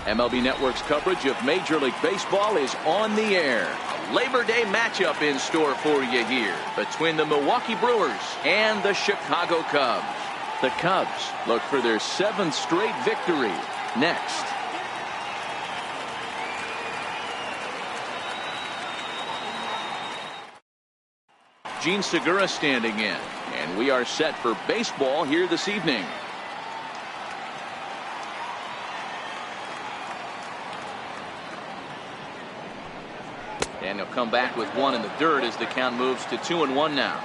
MLB Network's coverage of Major League Baseball is on the air. A Labor Day matchup in store for you here between the Milwaukee Brewers and the Chicago Cubs. The Cubs look for their 7th straight victory next. Gene Segura standing in, and we are set for baseball here this evening. And he'll come back with one in the dirt as the count moves to 2-1 now.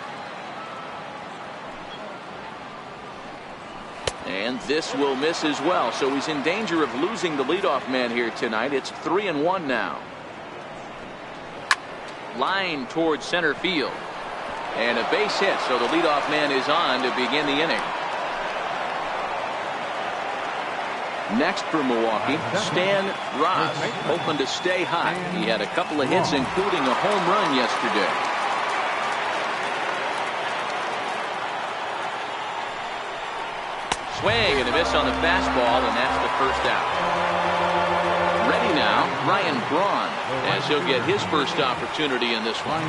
And this will miss as well, so he's in danger of losing the leadoff man here tonight. It's 3-1 now. Line towards center field. And a base hit, so the leadoff man is on to begin the inning. Next for Milwaukee, Stan Ross, hoping to stay hot. He had a couple of hits, including a home run yesterday. Swing and a miss on the fastball, and that's the first out. Ready now, Ryan Braun, as he'll get his first opportunity in this one.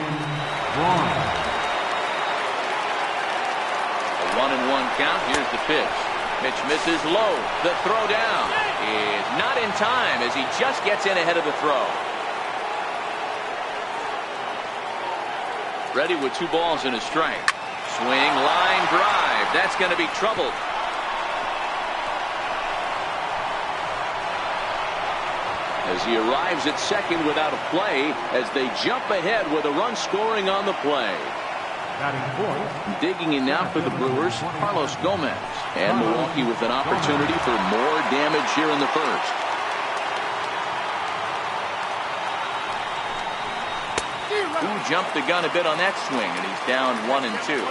A 1-1 count. Here's the pitch. Pitch misses low. The throw down is not in time as he just gets in ahead of the throw. Ready with 2 balls and a strike. Swing, line drive. That's going to be trouble. As he arrives at second without a play, as they jump ahead with a run scoring on the play. Digging in now for the Brewers, Carlos Gomez. And Milwaukee with an opportunity for more damage here in the first. Who jumped the gun a bit on that swing, and he's down 1-2.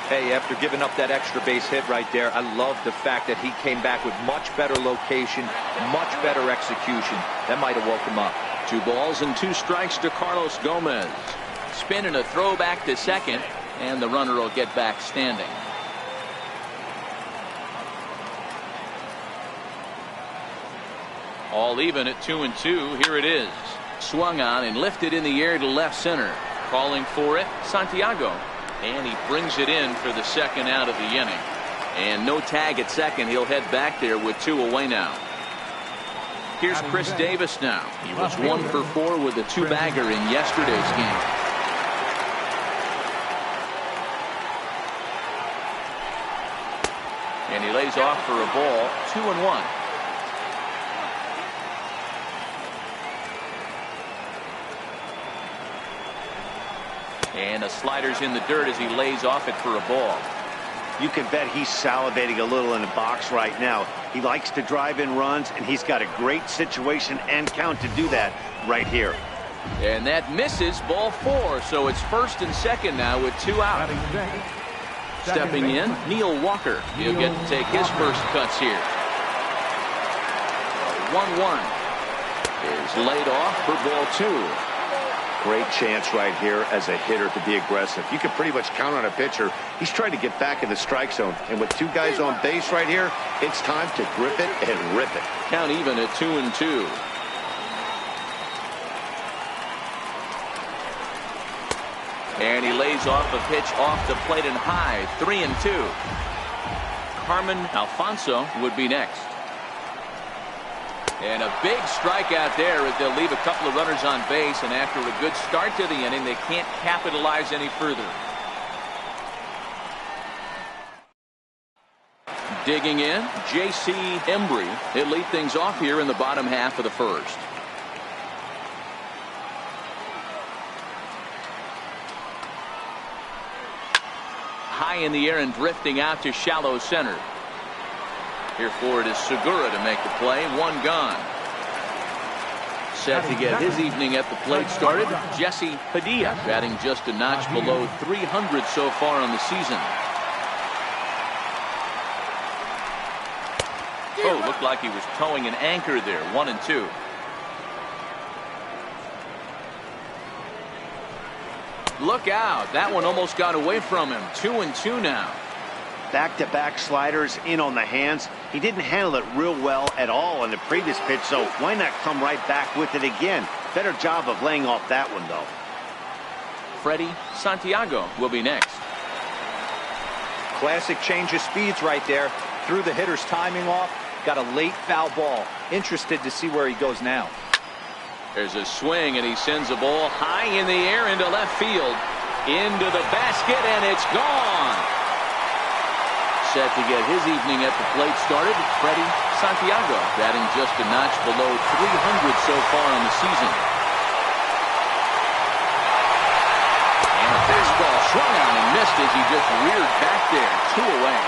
Hey, after giving up that extra base hit right there, I love the fact that he came back with much better location, much better execution. That might have woke him up. 2 balls and 2 strikes to Carlos Gomez. Spin and a throw back to second, and the runner will get back standing. All even at 2-2. Here it is. Swung on and lifted in the air to left center. Calling for it, Santiago. And he brings it in for the second out of the inning. And no tag at second. He'll head back there with 2 away now. Here's Chris Davis now. He was 1 for 4 with a 2-bagger in yesterday's game. And he lays off for a ball. 2-1. And a slider's in the dirt as he lays off it for a ball. You can bet he's salivating a little in the box right now. He likes to drive in runs, and he's got a great situation and count to do that right here. And that misses, ball 4. So it's first and second now with 2 out. Stepping in, Neil Walker. He'll get to take his first cuts here. 1-1 is laid off for ball 2. Great chance right here as a hitter to be aggressive. You can pretty much count on a pitcher. He's trying to get back in the strike zone. And with 2 guys on base right here, it's time to grip it and rip it. Count even at 2-2. And he lays off a pitch off the plate and high. 3-2. Carmen Alfonso would be next. And a big strikeout there as they'll leave a couple of runners on base, and after a good start to the inning, they can't capitalize any further. Digging in, J.C. Embry. He'll lead things off here in the bottom half of the first. High in the air and drifting out to shallow center. Here for it is Segura to make the play. 1 gone. Set to get his evening at the plate started, Jesse Padilla, batting just a notch below 300 so far on the season. Oh, looked like he was towing an anchor there. 1-2. Look out. That one almost got away from him. 2-2 now. Back-to-back sliders in on the hands. He didn't handle it real well at all on the previous pitch, so why not come right back with it again? Better job of laying off that one, though. Freddie Santiago will be next. Classic change of speeds right there. Threw the hitter's timing off. Got a late foul ball. Interested to see where he goes now. There's a swing, and he sends a ball high in the air into left field. Into the basket, and it's gone. Set to get his evening at the plate started, Freddie Santiago, batting just a notch below .300 so far in the season. And a fastball swung on and missed as he just reared back there, 2 away.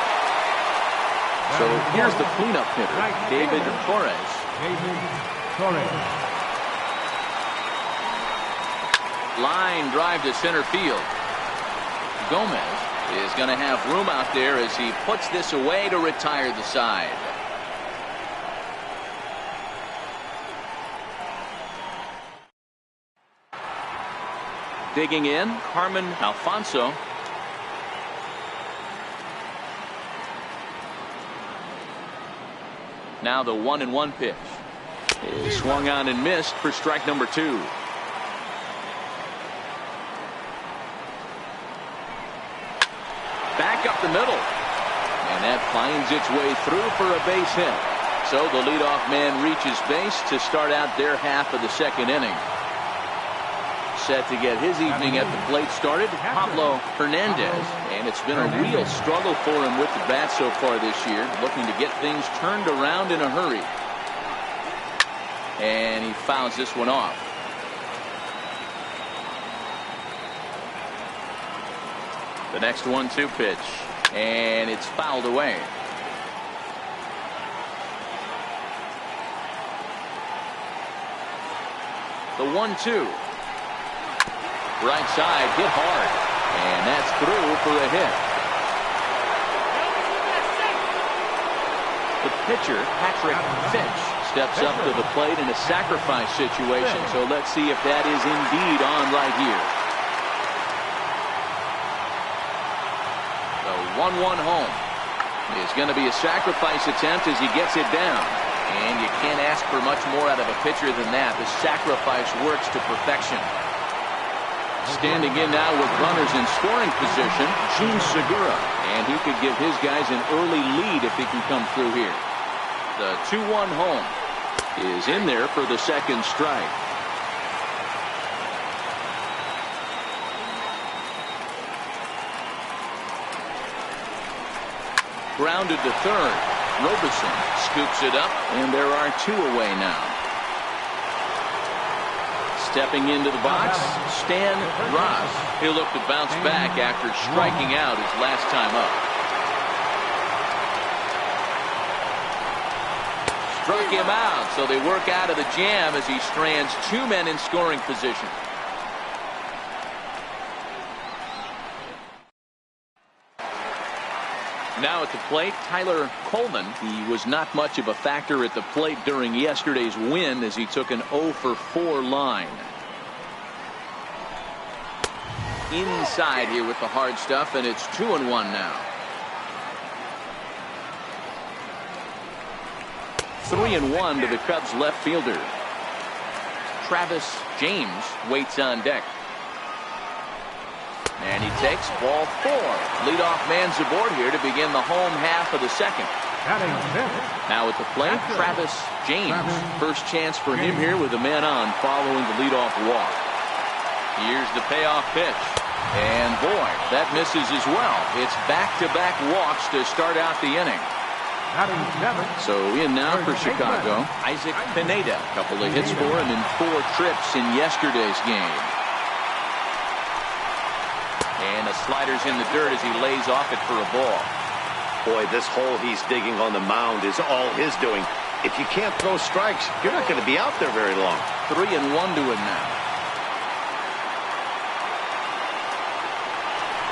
So here's the cleanup hitter, David Torres. Line drive to center field. Gomez is going to have room out there as he puts this away to retire the side. Digging in, Carmen Alfonso. Now the 1-1 pitch is swung on and missed for strike number 2. Back up the middle, and that finds its way through for a base hit. So the leadoff man reaches base to start out their half of the second inning. Set to get his evening at the plate started, Pablo Hernandez, and it's been a real struggle for him with the bat so far this year, looking to get things turned around in a hurry. And he fouls this one off. The next 1-2 pitch, and it's fouled away. The 1-2. Right side, hit hard, and that's through for a hit. The pitcher, Patrick Finch, steps up to the plate in a sacrifice situation, so let's see if that is indeed on right here. 1-1 home is going to be a sacrifice attempt as he gets it down. And you can't ask for much more out of a pitcher than that. The sacrifice works to perfection. Standing in now with runners in scoring position, Gene Segura. And he could give his guys an early lead if he can come through here. The 2-1 home is in there for the second strike. Grounded to third. Roberson scoops it up, and there are 2 away now. Stepping into the box, Stan Ross. He'll look to bounce back after striking out his last time up. Struck him out, so they work out of the jam as he strands 2 men in scoring position. Now at the plate, Tyler Coleman. He was not much of a factor at the plate during yesterday's win as he took an 0-for-4 line. Inside here with the hard stuff, and it's 2-1 now. 3-1 to the Cubs left fielder. Travis James waits on deck. And he takes ball 4. Leadoff man's aboard here to begin the home half of the second. Now at the plate, Travis James. First chance for him here with a man on following the leadoff walk. Here's the payoff pitch. And boy, that misses as well. It's back-to-back walks to start out the inning. So in now for Chicago, Isaac Pineda. A couple of hits for him in 4 trips in yesterday's game. And the slider's in the dirt as he lays off it for a ball. Boy, this hole he's digging on the mound is all his doing. If you can't throw strikes, you're not going to be out there very long. 3-1 to him now.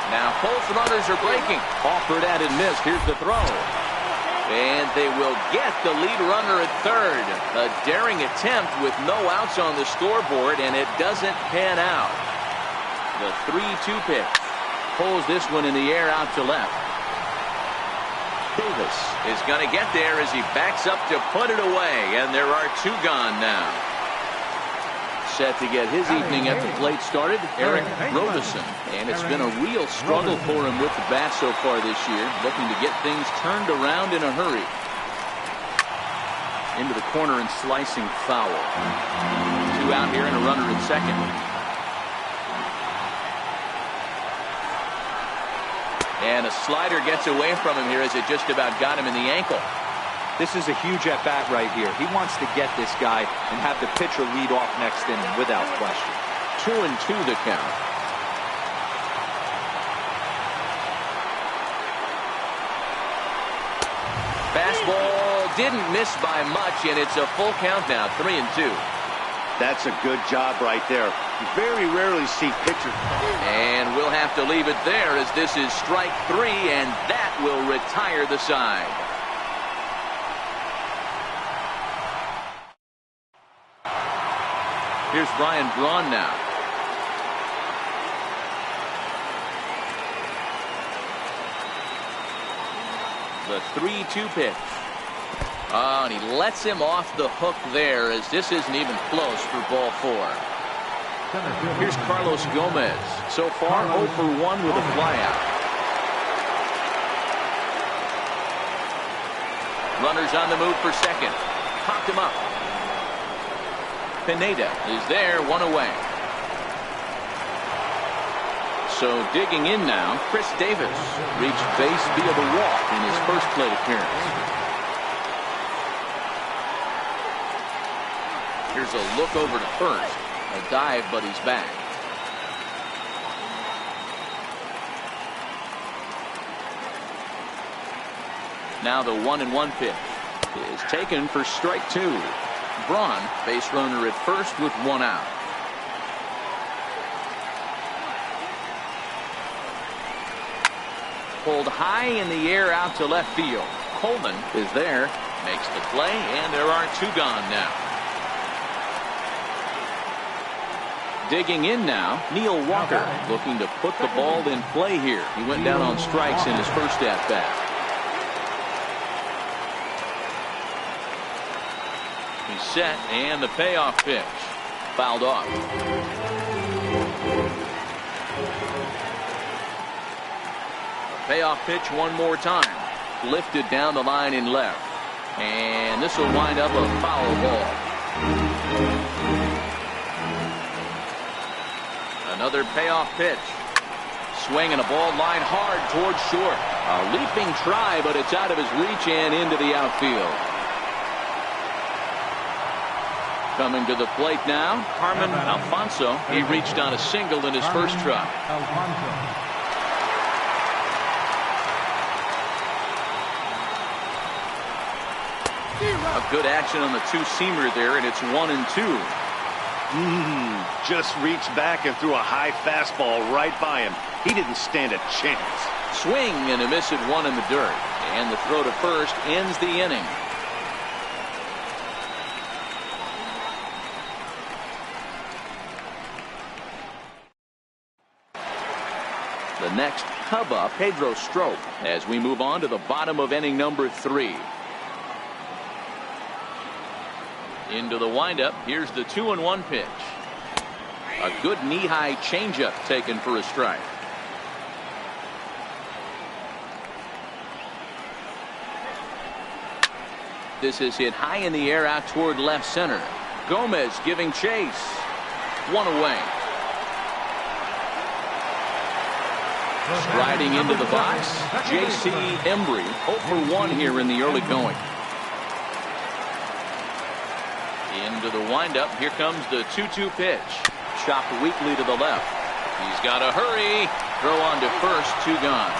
Now both runners are breaking. Offered at and missed. Here's the throw. And they will get the lead runner at third. A daring attempt with no outs on the scoreboard, and it doesn't pan out. The 3-2 pitch pulls this one in the air out to left. Davis is going to get there as he backs up to put it away, and there are 2 gone now. Set to get his evening at the plate started, Eric Roberson, and it's been a real struggle for him with the bat so far this year, looking to get things turned around in a hurry. Into the corner and slicing foul. 2 out here and a runner at second. And a slider gets away from him here as it just about got him in the ankle. This is a huge at-bat right here. He wants to get this guy and have the pitcher lead off next inning without question. 2-2 the count. Fastball didn't miss by much, and it's a full count now, 3-2. That's a good job right there. You very rarely see pitchers. And we'll have to leave it there as this is strike 3, and that will retire the side. Here's Brian Braun now. The 3-2 pitch. Oh, and he lets him off the hook there as this isn't even close for ball 4. Here's Carlos Gomez. So far 0 for 1 with a flyout. Runners on the move for second. Popped him up. Pineda is there, 1 away. So digging in now, Chris Davis reached base via the walk in his first plate appearance. Here's a look over to first. A dive, but he's back. Now the 1-1 pitch is taken for strike 2. Braun, base runner at first with 1 out. Pulled high in the air out to left field. Coleman is there, makes the play, and there are 2 gone now. Digging in now, Neil Walker looking to put the ball in play here. He went down on strikes in his first at-bat. He's set, and the payoff pitch fouled off. Payoff pitch one more time. Lifted down the line in left. And this will wind up a foul ball. Another payoff pitch. Swinging a ball line hard towards short. A leaping try, but it's out of his reach and into the outfield. Coming to the plate now, Carmen Alfonso. He reached on a single in his first try. A good action on the two-seamer there, and it's 1-2. Just reached back and threw a high fastball right by him. He didn't stand a chance. Swing and a miss at 1 in the dirt. And the throw to first ends the inning. The next Cub up, Pedro Strop, as we move on to the bottom of inning number 3. Into the windup. Here's the 2-1 pitch. A good knee-high changeup taken for a strike. This is hit high in the air out toward left center. Gomez giving chase. 1 away. Striding into the box, J.C. Embry, 0 for 1 here in the early going. Into the windup. Here comes the 2-2 pitch. Chopped weakly to the left. He's got to hurry. Throw on to first. 2 gone.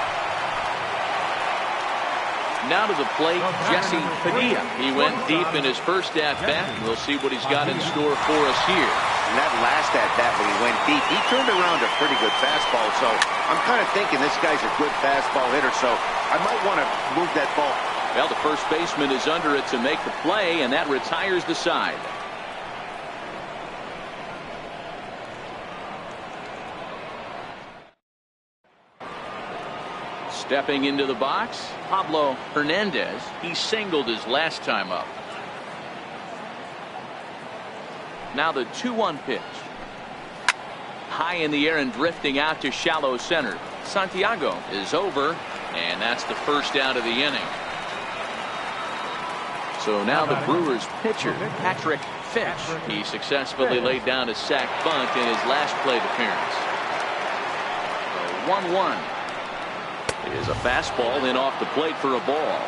Now to the plate, Jesse Padilla. He went deep in his first at-bat. We'll see what he's got in store for us here. And that last at-bat when he went deep, he turned around a pretty good fastball. So I'm kind of thinking this guy's a good fastball hitter. So I might want to move that ball. Well, the first baseman is under it to make the play, and that retires the side. Stepping into the box, Pablo Hernandez. He singled his last time up. Now the 2-1 pitch. High in the air and drifting out to shallow center. Santiago is over, and that's the first out of the inning. So now the Brewers pitcher, Patrick Finch. He successfully laid down a sac bunt in his last plate appearance. 1-1. It is a fastball in off the plate for a ball.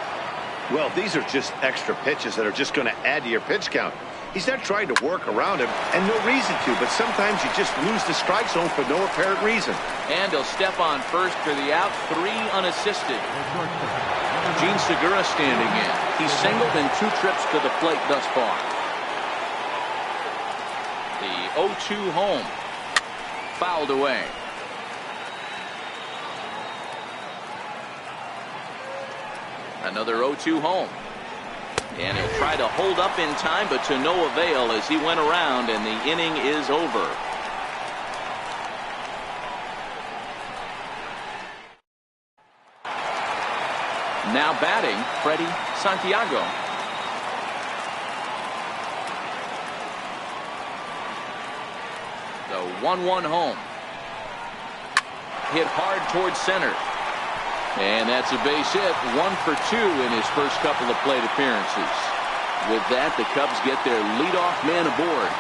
Well, these are just extra pitches that are just going to add to your pitch count. He's not trying to work around him, and no reason to, but sometimes you just lose the strike zone for no apparent reason. And he'll step on first for the out, 3 unassisted. Gene Segura standing in. He's singled in 2 trips to the plate thus far. The 0-2 home. Fouled away. Another 0-2 home. And he'll try to hold up in time, but to no avail as he went around, and the inning is over. Now batting, Freddie Santiago. The 1-1 home. Hit hard towards center. And that's a base hit, 1 for 2 in his first couple of plate appearances. With that, the Cubs get their leadoff man aboard.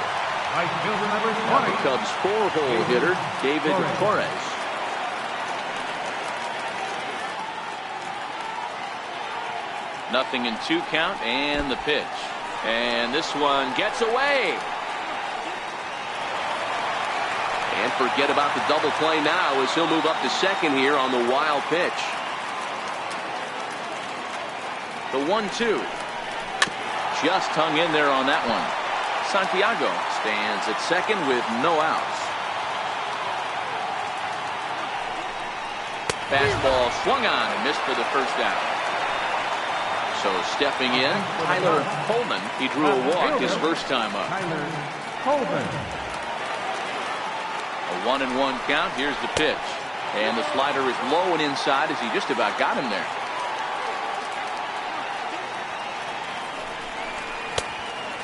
The Cubs 4-hole hitter, David Torres. Nothing in 2 count, and the pitch. And this one gets away. And forget about the double play now as he'll move up to second here on the wild pitch. The 1-2. Just hung in there on that one. Santiago stands at second with no outs. Fastball swung on and missed for the first out. So stepping in, Tyler Coleman. He drew a walk his first time up. A 1-1 count. Here's the pitch. And the slider is low and inside as he just about got him there.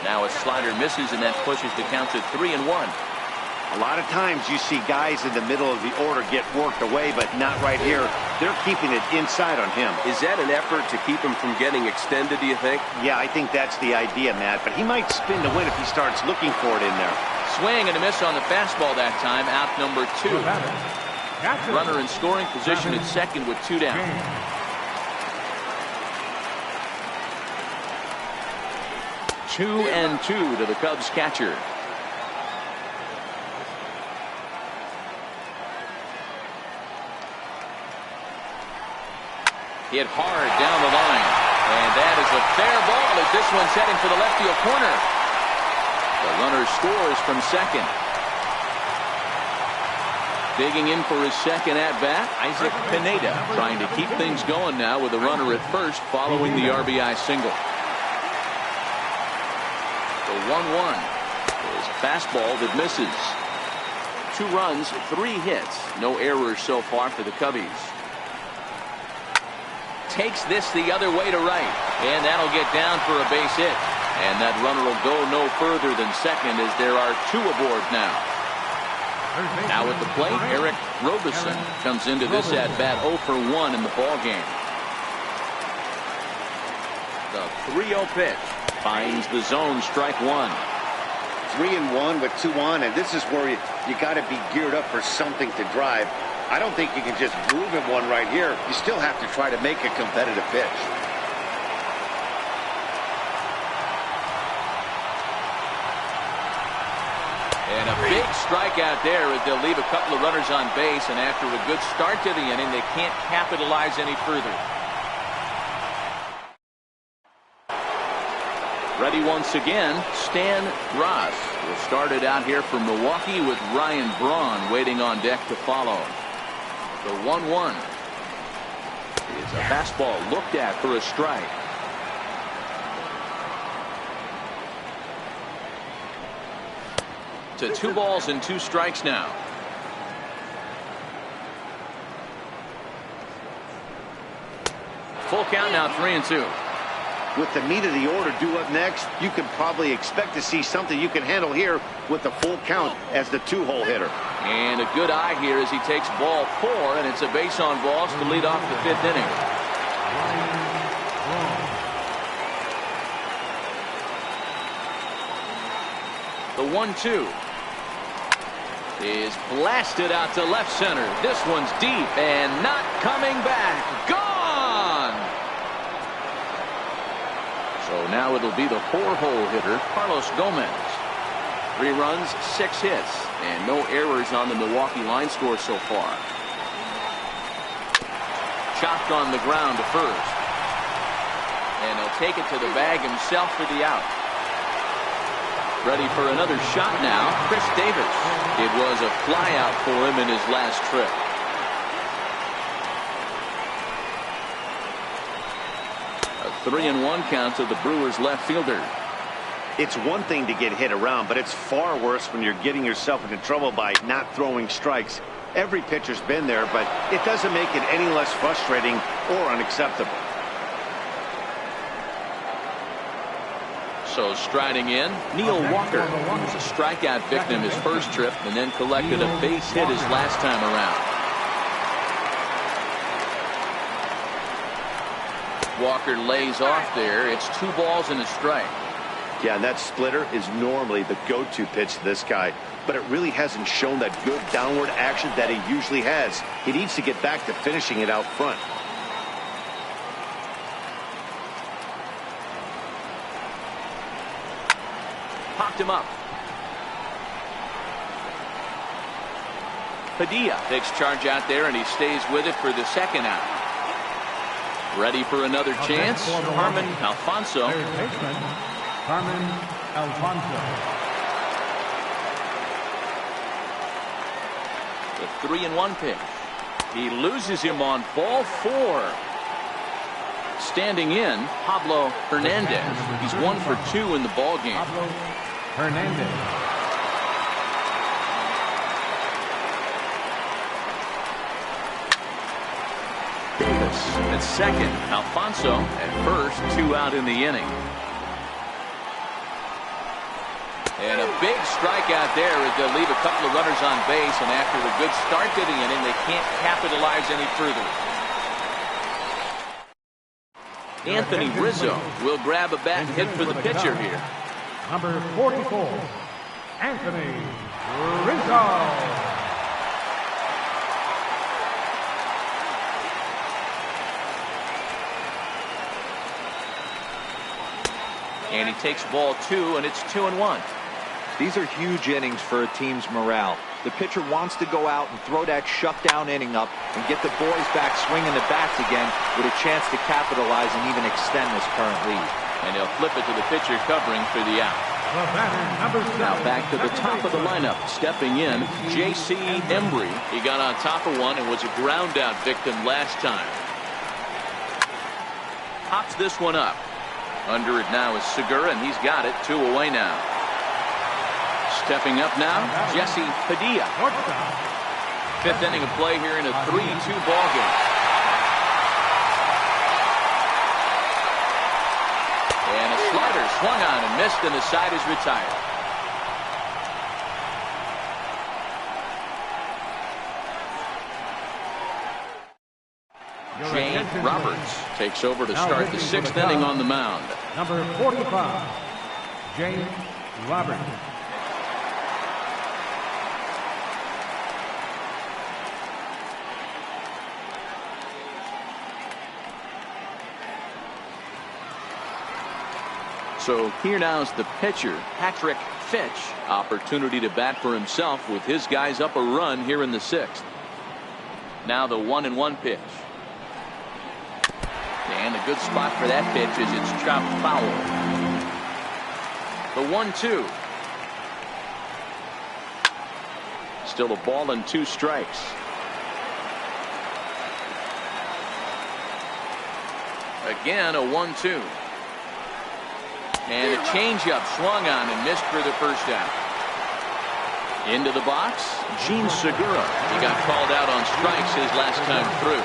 Now a slider misses, and that pushes the count to 3-1. A lot of times you see guys in the middle of the order get worked away, but not right here. They're keeping it inside on him. Is that an effort to keep him from getting extended, do you think? Yeah, I think that's the idea, Matt. But he might spin to win if he starts looking for it in there. Swing and a miss on the fastball that time. Out number 2. Runner in scoring position at second with 2 down. 2-2 to the Cubs catcher. Hit hard down the line. And that is a fair ball as this one's heading for the left field corner. The runner scores from second. Digging in for his second at-bat, Isaac Pineda trying to keep things going now with a runner at first following the RBI single. The 1-1 is a fastball that misses. 2 runs, 3 hits. No errors so far for the Cubbies. Takes this the other way to right. And that'll get down for a base hit. And that runner will go no further than second as there are 2 aboard now. Now at the plate, Eric Robeson comes into this at-bat 0 for 1 in the ballgame. The 3-0 pitch. Finds the zone, strike 1. 3-1 with 2 on, and this is where you got to be geared up for something to drive. I don't think you can just groove him one right here. You still have to try to make a competitive pitch. And a big strikeout there as they'll leave a couple of runners on base, and after a good start to the inning, they can't capitalize any further. Ready once again, Stan Ross will start it out here for Milwaukee with Ryan Braun waiting on deck to follow. The 1-1 is a fastball looked at for a strike. To 2 balls and 2 strikes now. Full count now, 3-2. With the meat of the order due up next, you can probably expect to see something you can handle here with the full count as the 2-hole hitter. And a good eye here as he takes ball 4, and it's a base on balls to lead off the 5th inning. The 1-2 is blasted out to left center. This one's deep and not coming back. Gone! So now it'll be the 4-hole hitter, Carlos Gomez. 3 runs, 6 hits, and no errors on the Milwaukee line score so far. Chopped on the ground to first. And he'll take it to the bag himself for the out. Ready for another shot now, Chris Davis. It was a flyout for him in his last trip. A 3-1 count to the Brewers left fielder. It's one thing to get hit around, but it's far worse when you're getting yourself into trouble by not throwing strikes. Every pitcher's been there, but it doesn't make it any less frustrating or unacceptable. So striding in, Neil Walker was a strikeout victim his first trip and then collected a base hit his last time around. Walker lays off there. It's 2 balls and a strike. Yeah, that splitter is normally the go-to pitch to this guy, but it really hasn't shown that good downward action that he usually has. He needs to get back to finishing it out front. Popped him up. Padilla takes charge out there, and he stays with it for the second out. Ready for another chance, Carmen Alfonso. Carmen Alfonso. The 3-1 pitch. He loses him on ball 4. Standing in, Pablo Hernandez. He's 1 for 2 in the ball game. Pablo Hernandez. Davis at second. Alfonso at first. 2 out in the inning. And a big strikeout there as they leave a couple of runners on base, and after the good start to the inning, they can't capitalize any further. Anthony Rizzo will grab a bat and hit for the pitcher here. Number 44, Anthony Rizzo. And he takes ball 2, and it's 2-1. These are huge innings for a team's morale. The pitcher wants to go out and throw that shutdown inning up and get the boys back swinging the bats again with a chance to capitalize and even extend this current lead. And he'll flip it to the pitcher covering for the out. Now back to the top of the lineup. Stepping in, J.C. Embry. He got on top of one and was a ground out victim last time. Pops this one up. Under it now is Segura, and he's got it. 2 away now. Stepping up now, Jesse Padilla. 5th inning of play here in a 3-2 ball game. And a slider swung on and missed, and the side is retired. Shane Roberts takes over to start the 6th inning on the mound. Number 45, James Roberts. So here now is the pitcher, Patrick Fitch. Opportunity to bat for himself with his guys up a run here in the 6th. Now the 1-1 pitch. And a good spot for that pitch as it's chopped foul. The 1-2. Still a ball and 2 strikes. Again a 1-2. And a changeup swung on and missed for the first out. Into the box, Gene Segura. He got called out on strikes his last time through.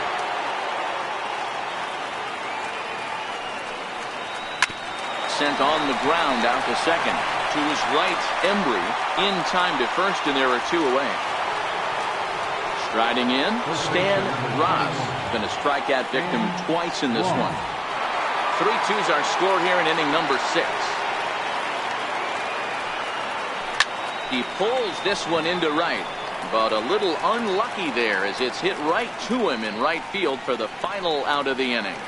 sent on the ground out to second. To his right, Embry in time to first, and there are 2 away. Striding in, Stan Ross. Been a strikeout victim twice in this one. 3-2's our score here in inning number 6. He pulls this one into right, but a little unlucky there as it's hit right to him in right field for the final out of the inning.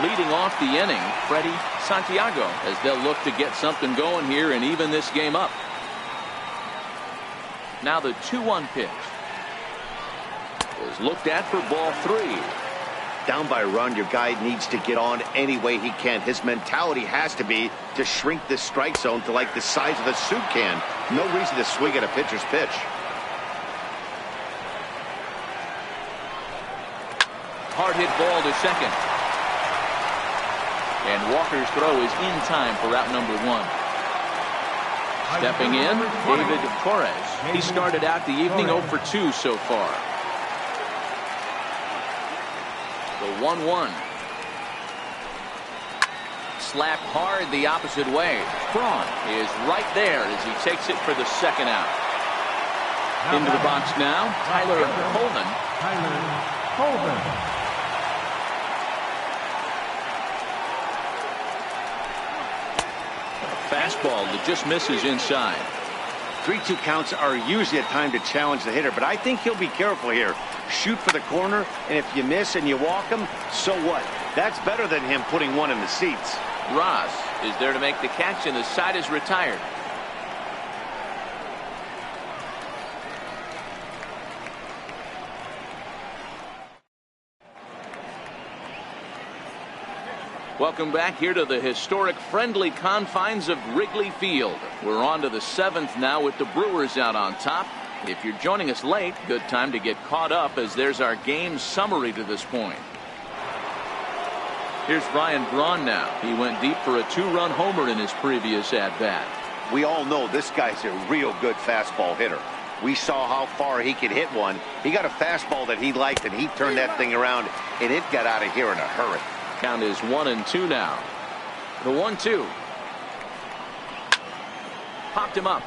Leading off the inning, Freddie Santiago, as they'll look to get something going here and even this game up. Now the 2-1 pitch is looked at for ball 3. Down by a run, your guy needs to get on any way he can. His mentality has to be to shrink this strike zone to like the size of a soup can. No reason to swing at a pitcher's pitch. Hard hit ball to second. And Walker's throw is in time for out number 1. Stepping in, David Torres. He started out the evening 0 for 2 so far. The 1-1. Slap hard the opposite way. Braun is right there as he takes it for the second out. Into the box now, Tyler Coleman. Fastball that just misses inside. 3-2 counts are usually a time to challenge the hitter, but I think he'll be careful here. Shoot for the corner, and if you miss and you walk him, so what? That's better than him putting one in the seats. Ross is there to make the catch, and the side is retired. Welcome back here to the historic friendly confines of Wrigley Field. We're on to the 7th now with the Brewers out on top. If you're joining us late, good time to get caught up as there's our game summary to this point. Here's Ryan Braun now. He went deep for a 2-run homer in his previous at-bat. We all know this guy's a real good fastball hitter. We saw how far he could hit one. He got a fastball that he liked, and he turned that thing around, and it got out of here in a hurry. Count is 1-2 now. The 1-2. Popped him up.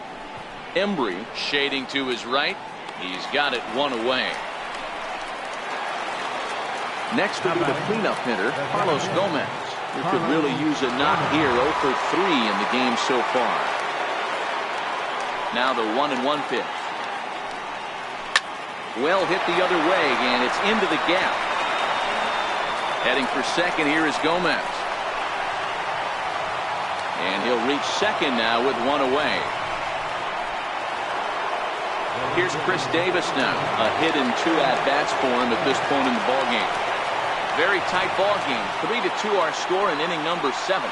Embry shading to his right. He's got it 1 away. Next will be the cleanup hitter, Carlos Gomez, who could really use a knock here. 0 for 3 in the game so far. Now the 1-1 pitch. Well hit the other way, and it's into the gap. Heading for second here is Gomez. And he'll reach second now with 1 away. Here's Chris Davis now. A hit in 2 at-bats for him at this point in the ballgame. Very tight ballgame. 3-2 our score in inning number 7.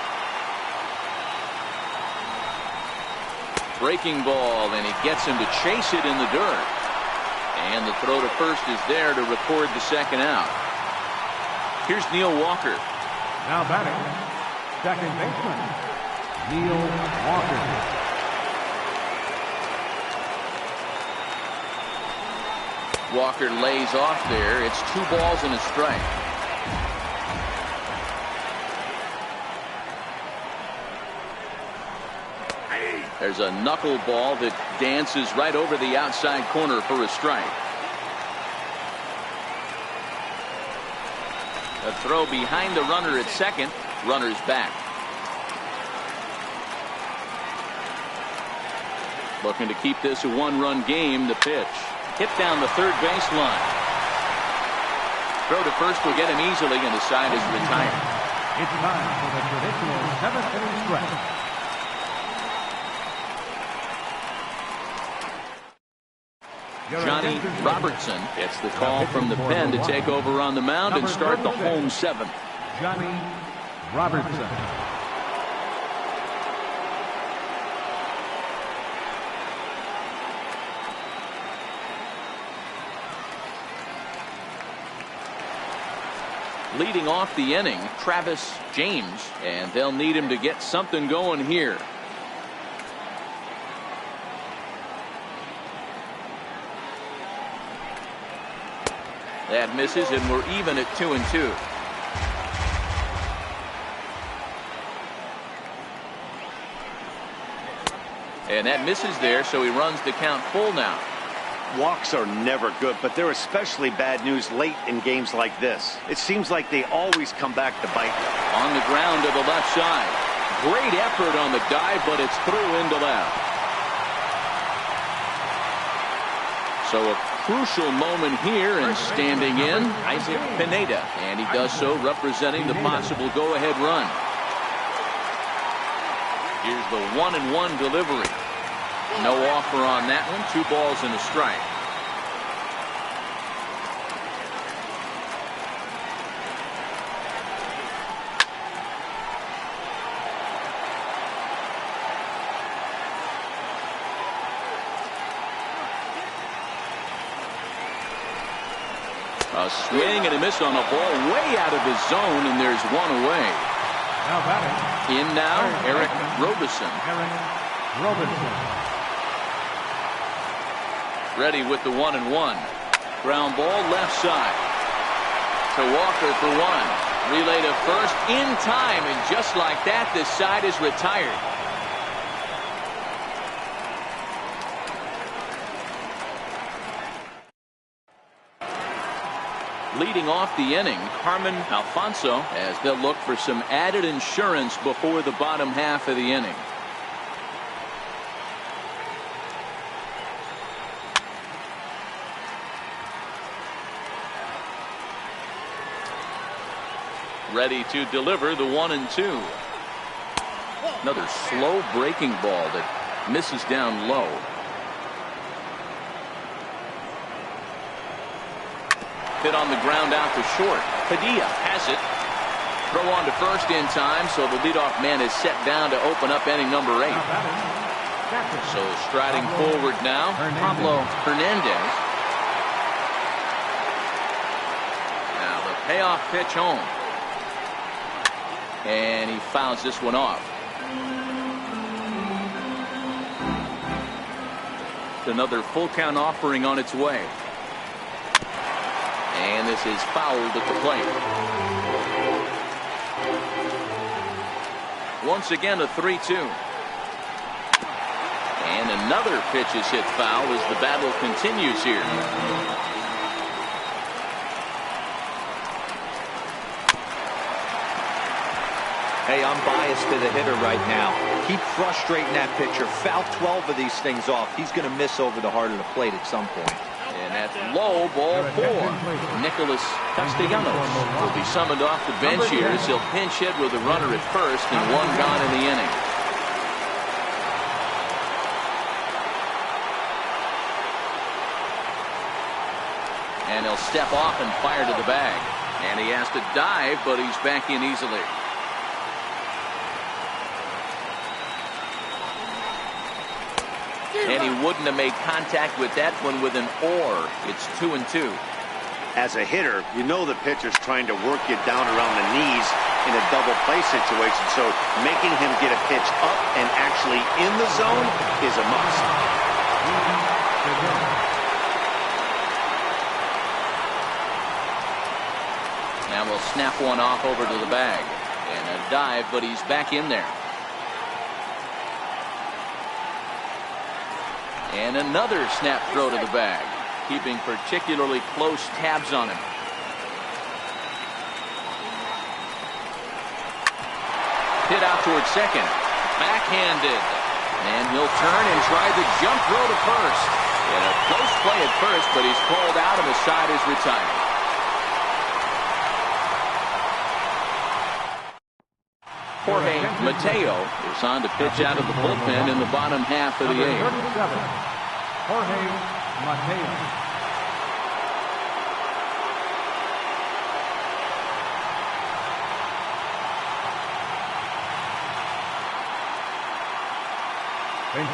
Breaking ball, and he gets him to chase it in the dirt. And the throw to first is there to record the second out. Here's Neil Walker. Now batting, second baseman, Neil Walker. Walker lays off there. It's 2 balls and a strike. There's a knuckleball that dances right over the outside corner for a strike. A throw behind the runner at second. Runner's back. Looking to keep this a 1-run game. The pitch hit down the third baseline. Throw to first will get him easily, and the side is retired. It's time for the traditional 7th inning stretch. Johnny Robertson gets the call from the pen to take over on the mound and start the home 7th. Johnny Robertson. Leading off the inning, Travis James, and they'll need him to get something going here. That misses, and we're even at 2-2. And that misses there, so he runs the count full now. Walks are never good, but they're especially bad news late in games like this. It seems like they always come back to bite. On the ground to the left side. Great effort on the dive, but it's through into left. So a crucial moment here, and standing in, Isaac Pineda. And he does so representing the possible go-ahead run. Here's the 1-1 delivery. No offer on that one. 2 balls and a strike. A swing and a miss on a ball way out of his zone, and there's one away. Now batting. In now, Eric Robinson. Ready with the 1-1. Ground ball left side to Walker for 1. Relay to first in time, and just like that, this side is retired. Leading off the inning, Carmen Alfonso, as they'll look for some added insurance before the bottom half of the inning. Ready to deliver the 1-2. Another slow breaking ball that misses down low. Hit on the ground out to short. Padilla has it. Throw on to first in time, so the leadoff man is set down to open up inning number 8. So striding forward now, Pablo Hernandez. Now the payoff pitch home. And he fouls this one off. Another full count offering on its way. And this is fouled at the plate. Once again a 3-2. And another pitch is hit foul as the battle continues here. Hey, I'm biased to the hitter right now. Keep frustrating that pitcher. Foul 12 of these things off. He's going to miss over the heart of the plate at some point. And that's low, ball 4. Nicholas Castellanos will be summoned off the bench here as he'll pinch hit with a runner at first and 1 gone in the inning. And he'll step off and fire to the bag. And he has to dive, but he's back in easily. And he wouldn't have made contact with that one with an or. It's 2-2. As a hitter, you know the pitcher's trying to work you down around the knees in a double play situation, so making him get a pitch up and actually in the zone is a must. Now we'll snap one off over to the bag. And a dive, but he's back in there. And another snap throw to the bag, keeping particularly close tabs on him. Hit out towards second. Backhanded. And he'll turn and try the jump throw to first. And a close play at first, but he's called out and the side is retired. Jorge Mateo is on to pitch out of the bullpen in the bottom half of the 8th. Jorge Mateo.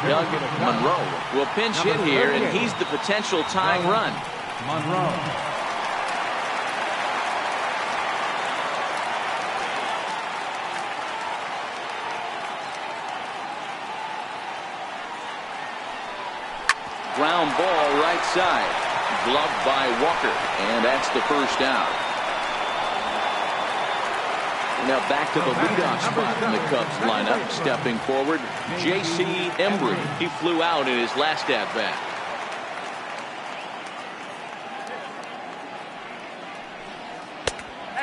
Doug Monroe will pinch hit here, and he's the potential tying run. Monroe. ground ball right side. Gloved by Walker, and that's the first out. Now back to the leadoff spot in the Cubs lineup. Stepping forward, J.C. Embry. He flew out in his last at-bat.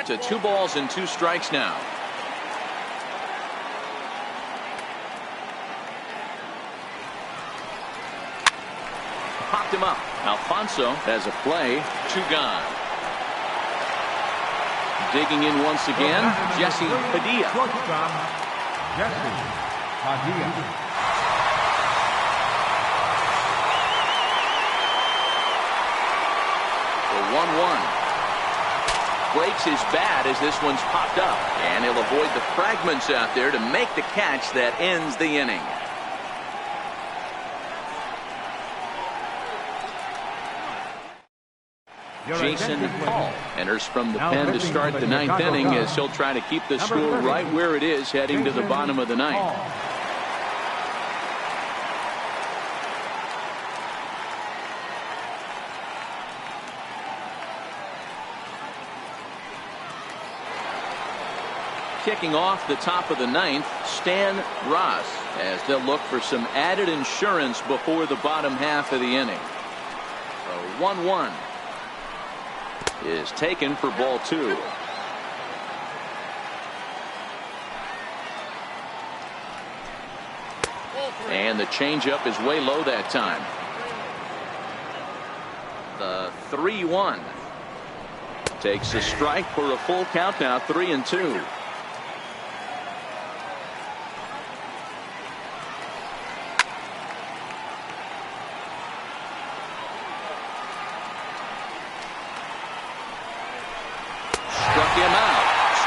To 2 balls and 2 strikes now. Popped him up. Alfonso has a play. 2 gone. Digging in once again, Jesse Padilla. Shortstop, Jesse Padilla. The 1-1. Breaks his bat as this one's popped up, and he'll avoid the fragments out there to make the catch that ends the inning. Jason Hall enters from the pen to start the 9th inning as he'll try to keep the score right where it is heading to the bottom of the 9th. Kicking off the top of the 9th, Stan Ross, as they'll look for some added insurance before the bottom half of the inning. A 1-1 is taken for ball 2. And the changeup is way low that time. The 3-1 takes a strike for a full count now, 3-2.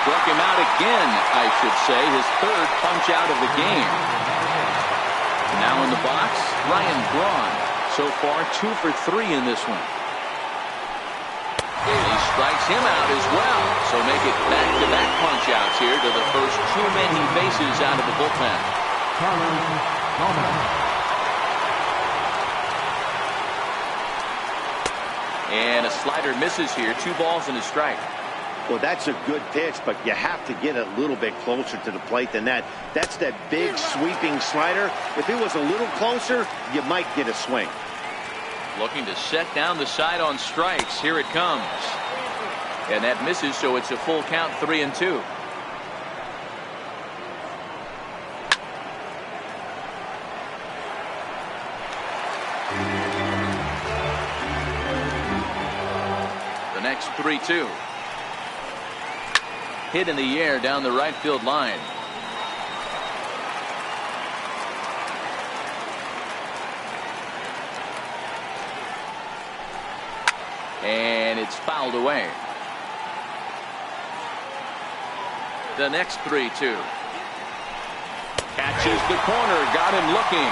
Struck him out again, I should say, his 3rd punch out of the game. Now in the box, Ryan Braun. So far 2 for 3 in this one. And he strikes him out as well. So make it back-to-back punch outs here to the first 2 men he faces out of the bullpen. And a slider misses here. 2 balls and a strike. Well, that's a good pitch, but you have to get a little bit closer to the plate than that. That's that big sweeping slider. If it was a little closer, you might get a swing. Looking to set down the side on strikes. Here it comes. And that misses, so it's a full count, 3-2. The next 3-2. Hit in the air down the right field line. And it's fouled away. The next 3-2. Catches the corner, got him looking.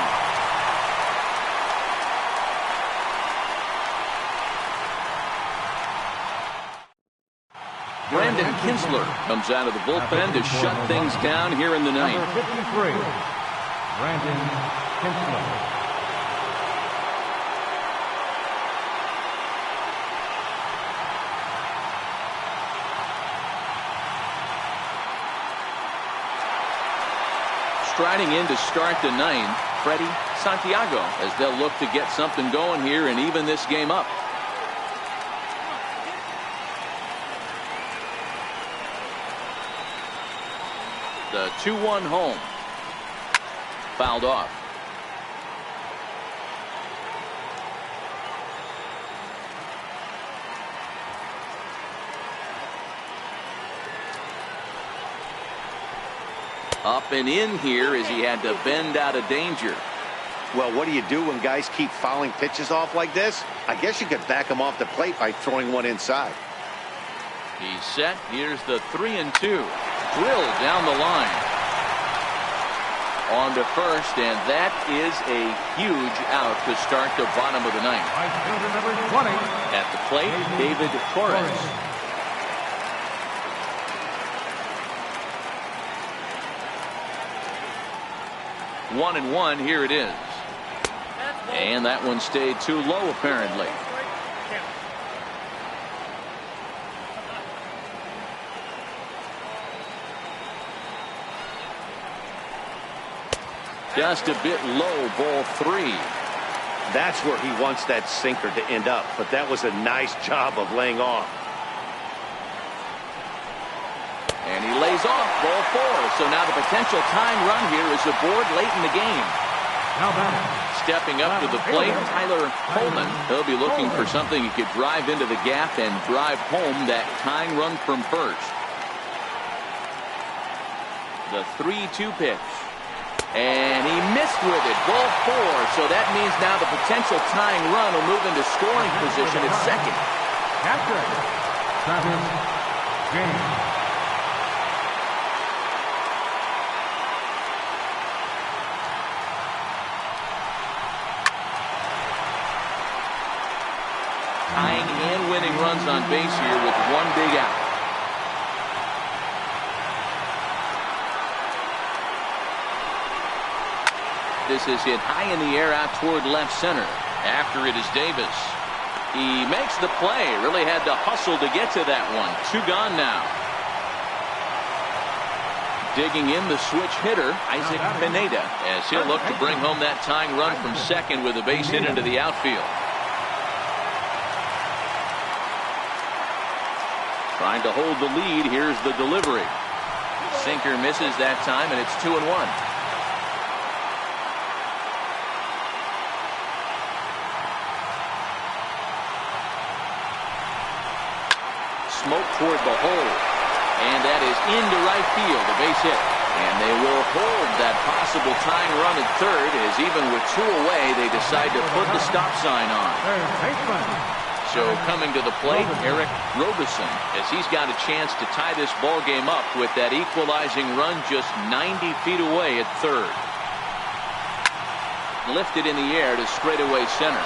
Brandon Kinsler comes out of the bullpen to shut things down here in the 9th. Number 53, Brandon Kinsler. Striding in to start the 9th, Freddie Santiago, as they'll look to get something going here and even this game up. The 2-1 home. Fouled off. Up and in here as he had to bend out of danger. Well, what do you do when guys keep fouling pitches off like this? I guess you could back them off the plate by throwing one inside. He's set. Here's the 3-2. Drilled down the line. On to first, and that is a huge out to start the bottom of the 9th. Number 20. At the plate, David Torres. One and one, here it is. And that one stayed too low, apparently. Just a bit low, ball 3. That's where he wants that sinker to end up, but that was a nice job of laying off. And he lays off, ball 4. So now the potential time run here is aboard late in the game. Now batting. Stepping up to the plate, Tyler Coleman. He'll be looking for something he could drive into the gap and drive home that tying run from first. The 3-2 pitch. And he missed with it, ball 4. So that means now the potential tying run will move into scoring position at second. Catcher, Travis James. Tying and winning runs on base here with one big out. This is hit high in the air out toward left center. After it is Davis. He makes the play. Really had to hustle to get to that one. 2 gone now. Digging in the switch hitter, Isaac Pineda, as he'll look to bring home that tying run from second with a base hit into the outfield. Trying to hold the lead. Here's the delivery. Sinker misses that time, and it's 2-1. Smoke toward the hole. And that is into right field, a base hit. And they will hold that possible tying run at third, as even with 2 away, they decide to put the stop sign on. So coming to the plate, Eric Roberson, as he's got a chance to tie this ball game up with that equalizing run just 90 feet away at third. Lifted in the air to straightaway center.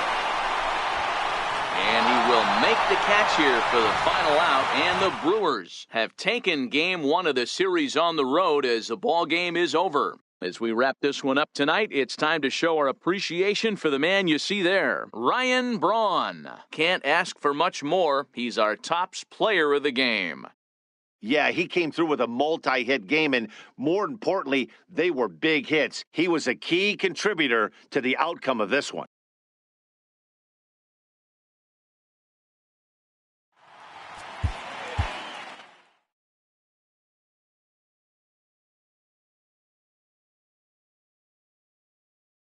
And he will make the catch here for the final out, and the Brewers have taken game 1 of the series on the road as the ball game is over. As we wrap this one up tonight, it's time to show our appreciation for the man you see there, Ryan Braun. Can't ask for much more. He's our tops player of the game. Yeah, he came through with a multi-hit game, and more importantly, they were big hits. He was a key contributor to the outcome of this one.